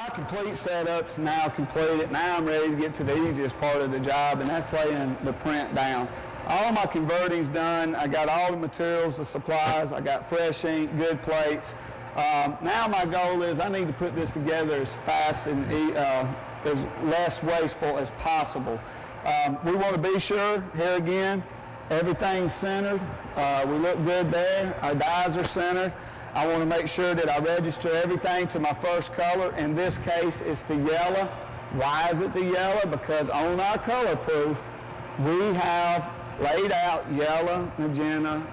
My complete setup's now completed. Now I'm ready to get to the easiest part of the job, and that's laying the print down. All my converting's done. I got all the materials, the supplies. I got fresh ink, good plates. Now my goal is I need to put this together as fast and as less wasteful as possible. We want to be sure, here again, everything's centered. We look good there. Our dies are centered. I want to make sure that I register everything to my first color. In this case, it's the yellow. Why is it the yellow? Because on our color proof, we have laid out yellow, magenta,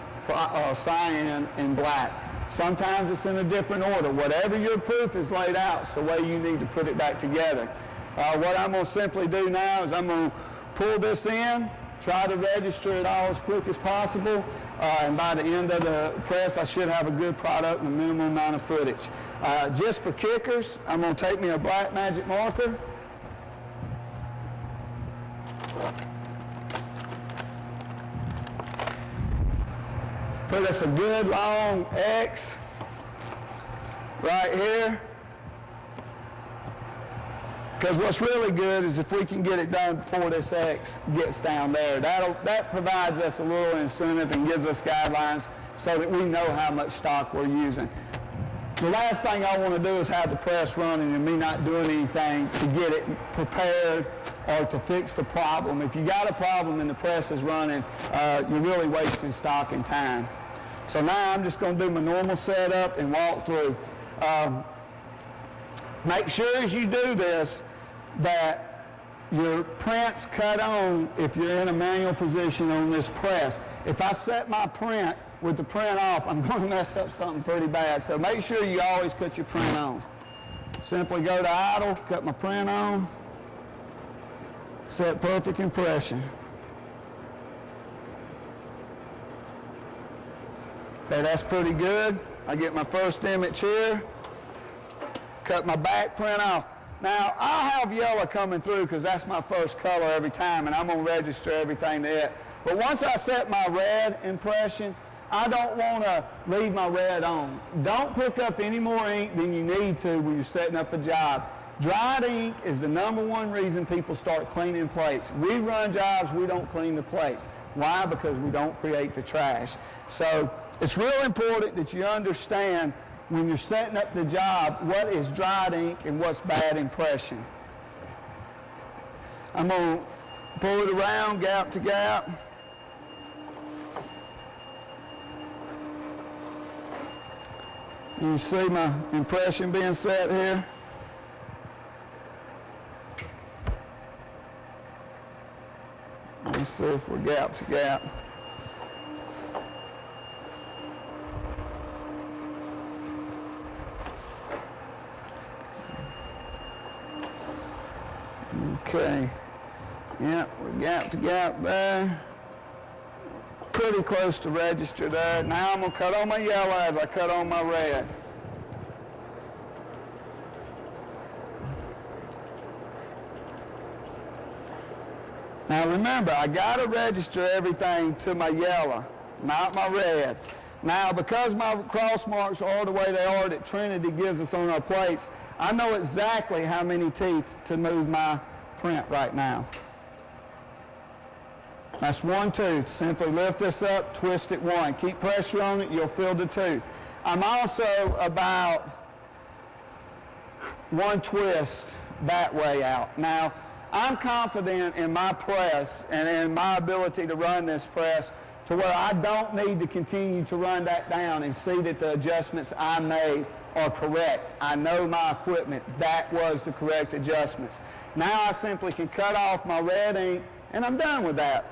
cyan, and black. Sometimes it's in a different order. Whatever your proof is laid out, it's the way you need to put it back together. What I'm going to simply do now is I'm going to pull this in, try to register it all as quick as possible, and by the end of the press, I should have a good product and a minimum amount of footage. Just for kickers, I'm going to take me a black magic marker. Put us a good long X right here. Because what's really good is if we can get it done before this X gets down there. That provides us a little incentive and gives us guidelines so that we know how much stock we're using. The last thing I want to do is have the press running and me not doing anything to get it prepared or to fix the problem. If you got a problem and the press is running, you're really wasting stock and time. So now I'm just going to do my normal setup and walk through. Make sure as you do this that your print's cut on if you're in a manual position on this press. If I set my print with the print off, I'm going to mess up something pretty bad. So make sure you always cut your print on. Simply go to idle, cut my print on, set perfect impression. Okay, that's pretty good. I get my first image here. Cut my back print off. Now, I'll have yellow coming through because that's my first color every time, and I'm going to register everything to it. But once I set my red impression, I don't want to leave my red on. Don't pick up any more ink than you need to when you're setting up a job. Dried ink is the #1 reason people start cleaning plates. We run jobs, we don't clean the plates. Why? Because we don't create the trash. So it's real important that you understand when you're setting up the job, what is dried ink and what's bad impression. I'm going to pull it around gap to gap. You see my impression being set here. Let's see if we're gap to gap. Okay, yeah, we're gap to gap there. Pretty close to register there. Now I'm going to cut on my yellow as I cut on my red. Now remember, I got to register everything to my yellow, not my red. Now, because my cross marks are the way they are that Trinity gives us on our plates, I know exactly how many teeth to move my print right now. That's one tooth. Simply lift this up, twist it one. Keep pressure on it, you'll feel the tooth. I'm also about one twist that way out. Now, I'm confident in my press and in my ability to run this press to where I don't need to continue to run that down and see that the adjustments I made are correct. I know my equipment. That was the correct adjustments. Now I simply can cut off my red ink and I'm done with that.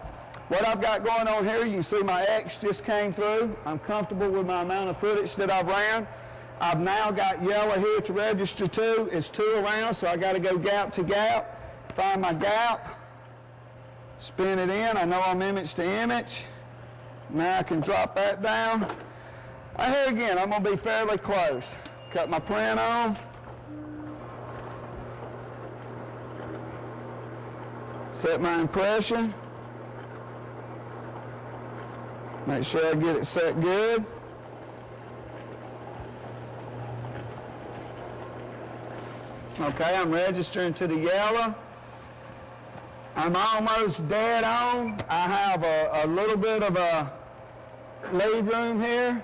What I've got going on here, you can see my X just came through. I'm comfortable with my amount of footage that I've ran. I've now got yellow here to register to. It's 2 around, so I got to go gap to gap. Find my gap, spin it in. I know I'm image to image. Now I can drop that down. Here again, I'm going to be fairly close. Cut my print on. Set my impression. Make sure I get it set good. Okay, I'm registering to the yellow. I'm almost dead on. I have a little bit of a lead room here.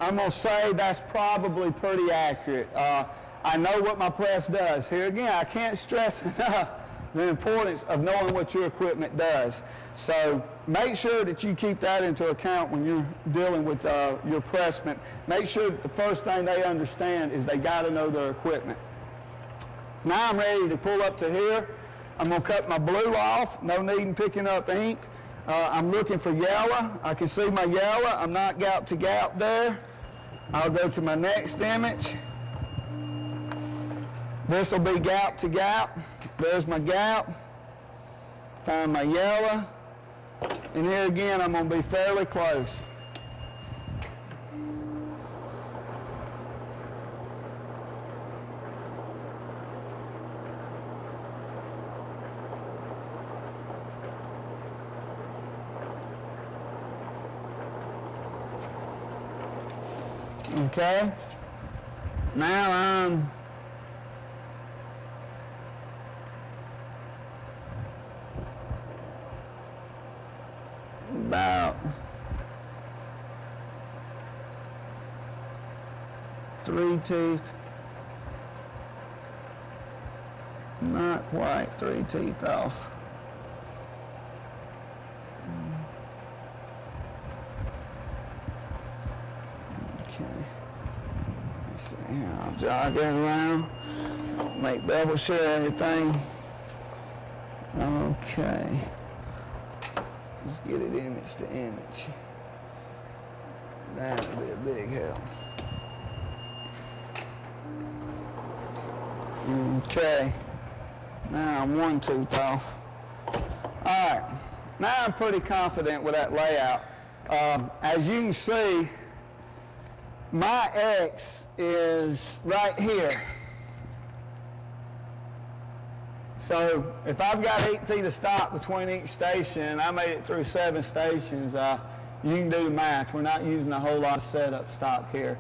I'm going to say that's probably pretty accurate. I know what my press does. Here again, I can't stress enough the importance of knowing what your equipment does. So make sure that you keep that into account when you're dealing with your pressmen. Make sure that the first thing they understand is they got to know their equipment. Now I'm ready to pull up to here. I'm going to cut my blue off. No need in picking up ink. I'm looking for yellow. I can see my yellow. I'm not gap to gap there. I'll go to my next image. This will be gap to gap. There's my gap. Find my yellow. And here again, I'm going to be fairly close. Okay. Now I'm about 3 teeth. Not quite 3 teeth off. I'll jog that around, make double sure everything. Okay. Let's get it image to image. That'll be a big help. Okay. Now I'm 1 tooth off. All right. Now I'm pretty confident with that layout. As you can see, my X is right here. So if I've got 8 feet of stock between each station, I made it through 7 stations, you can do the math. We're not using a whole lot of setup stock here.